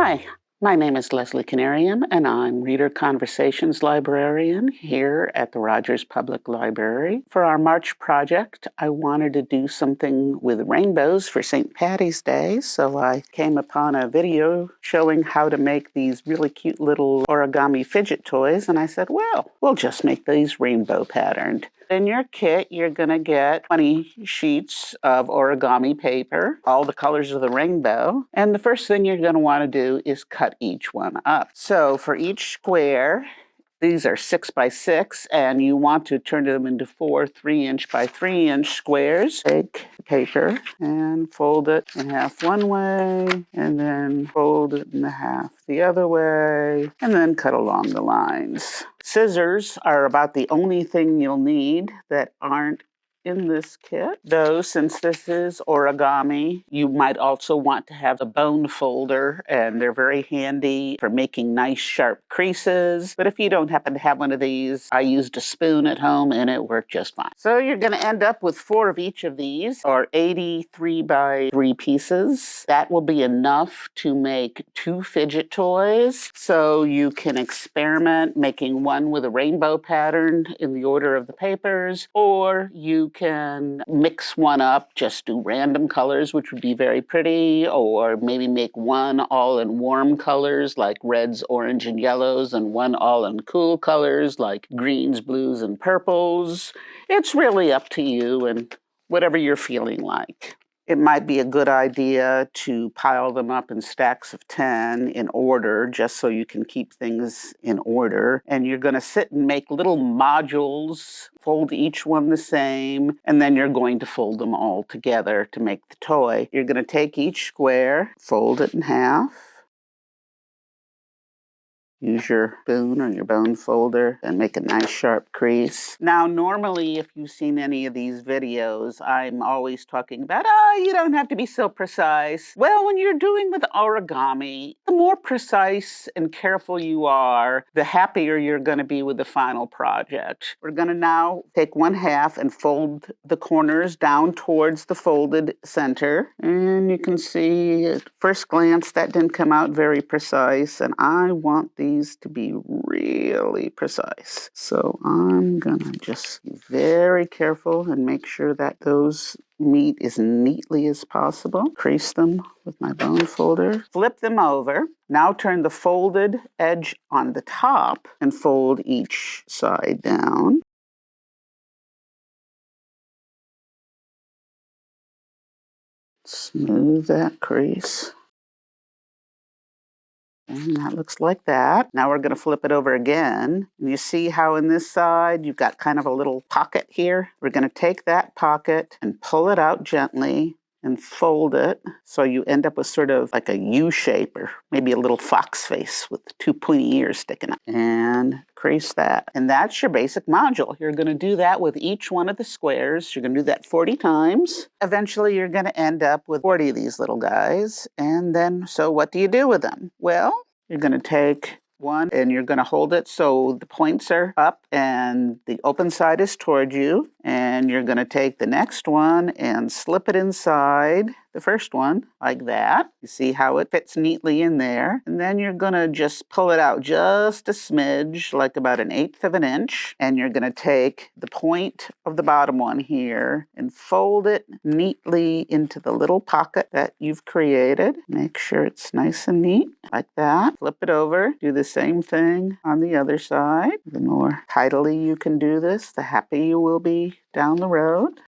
Hi, my name is Leslie Canarium, and I'm Reader Conversations Librarian here at the Rogers Public Library. For our March project, I wanted to do something with rainbows for St. Patty's Day, so I came upon a video showing how to make these really cute little origami fidget toys, and I said, well, we'll just make these rainbow patterned. In your kit, you're going to get 20 sheets of origami paper, all the colors of the rainbow. And the first thing you're going to want to do is cut each one up. So for each square, these are 6 by 6, and you want to turn them into 4 3-inch by 3-inch squares. Take paper and fold it in half one way, and then fold it in half the other way, and then cut along the lines. Scissors are about the only thing you'll need that aren't in this kit, though since this is origami, you might also want to have a bone folder, and they're very handy for making nice sharp creases. But if you don't happen to have one of these, I used a spoon at home and it worked just fine. So you're going to end up with 4 of each of these, or 83 by 3 pieces. That will be enough to make 2 fidget toys. So you can experiment making one with a rainbow pattern in the order of the papers, or you can mix one up, just do random colors, which would be very pretty, or maybe make one all in warm colors like reds, orange, and yellows, and one all in cool colors like greens, blues, and purples. It's really up to you and whatever you're feeling like. It might be a good idea to pile them up in stacks of 10 in order, just so you can keep things in order. And you're going to sit and make little modules, fold each one the same, and then you're going to fold them all together to make the toy. You're going to take each square, fold it in half. Use your spoon or your bone folder and make a nice sharp crease. Now, normally, if you've seen any of these videos, I'm always talking about, you don't have to be so precise. Well, when you're doing with origami, the more precise and careful you are, the happier you're going to be with the final project. We're going to now take 1/2 and fold the corners down towards the folded center. And you can see at first glance that didn't come out very precise, and I want these to be really precise. So I'm gonna just be very careful and make sure that those meet as neatly as possible. Crease them with my bone folder. Flip them over. Now turn the folded edge on the top and fold each side down. Smooth that crease. And that looks like that. Now we're going to flip it over again. And you see how in this side you've got kind of a little pocket here? We're going to take that pocket and pull it out gently and fold it so you end up with sort of like a U shape, or maybe a little fox face with 2 pointy ears sticking up. And crease that. And that's your basic module. You're going to do that with each one of the squares. You're going to do that 40 times. Eventually, you're going to end up with 40 of these little guys. And then, so what do you do with them? Well, you're going to take one and you're going to hold it so the points are up and the open side is toward you. And you're going to take the next one and slip it inside the first one like that. You see how it fits neatly in there. And then you're going to just pull it out just a smidge, like about 1/8 of an inch. And you're going to take the point of the bottom one here and fold it neatly into the little pocket that you've created. Make sure it's nice and neat like that. Flip it over. Do the same thing on the other side. The more tidily you can do this, the happier you will be down the road.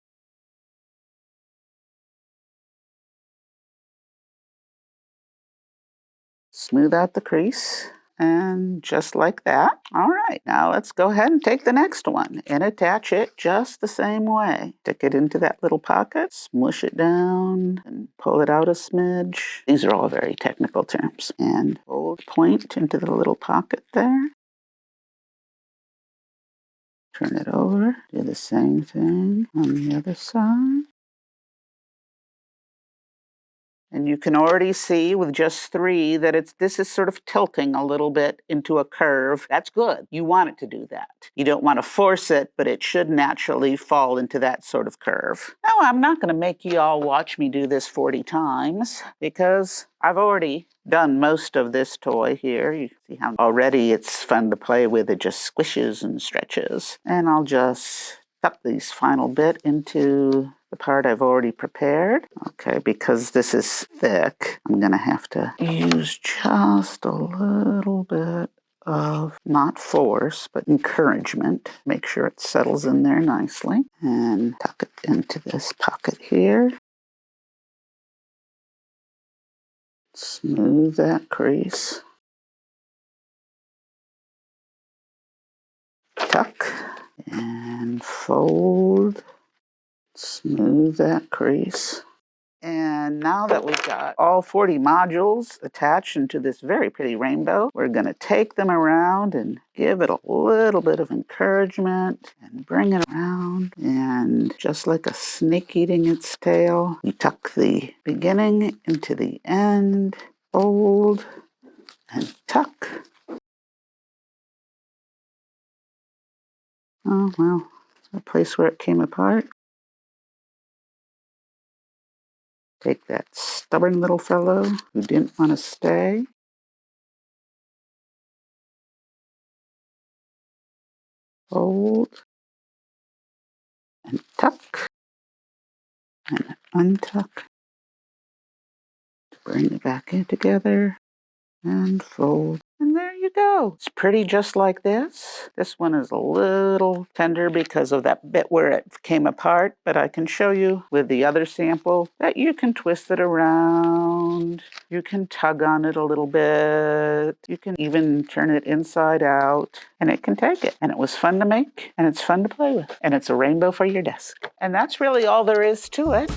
Smooth out the crease, and just like that. All right, now let's go ahead and take the next one and attach it just the same way. Stick it into that little pocket, smush it down, and pull it out a smidge. These are all very technical terms. And hold the point into the little pocket there. Turn it over, do the same thing on the other side. And you can already see with just 3 that this is sort of tilting a little bit into a curve. That's good. You want it to do that. You don't want to force it, but it should naturally fall into that sort of curve. Now, I'm not going to make you all watch me do this 40 times because I've already done most of this toy here. You see how already it's fun to play with. It just squishes and stretches. And I'll just tuck these final bit into the part I've already prepared. Okay, because this is thick, I'm gonna have to use just a little bit of, not force, but encouragement. Make sure it settles in there nicely. And tuck it into this pocket here. Smooth that crease. Tuck and fold. Smooth that crease. And now that we've got all 40 modules attached into this very pretty rainbow, we're going to take them around and give it a little bit of encouragement and bring it around. And just like a snake eating its tail, we tuck the beginning into the end, fold, and tuck. Oh, well, a place where it came apart. Take that stubborn little fellow who didn't want to stay. Fold and tuck and untuck to bring it back in together and fold. And there you go. It's pretty just like this. This one is a little tender because of that bit where it came apart, but I can show you with the other sample that you can twist it around. You can tug on it a little bit. You can even turn it inside out and it can take it. And it was fun to make and it's fun to play with. And it's a rainbow for your desk. And that's really all there is to it.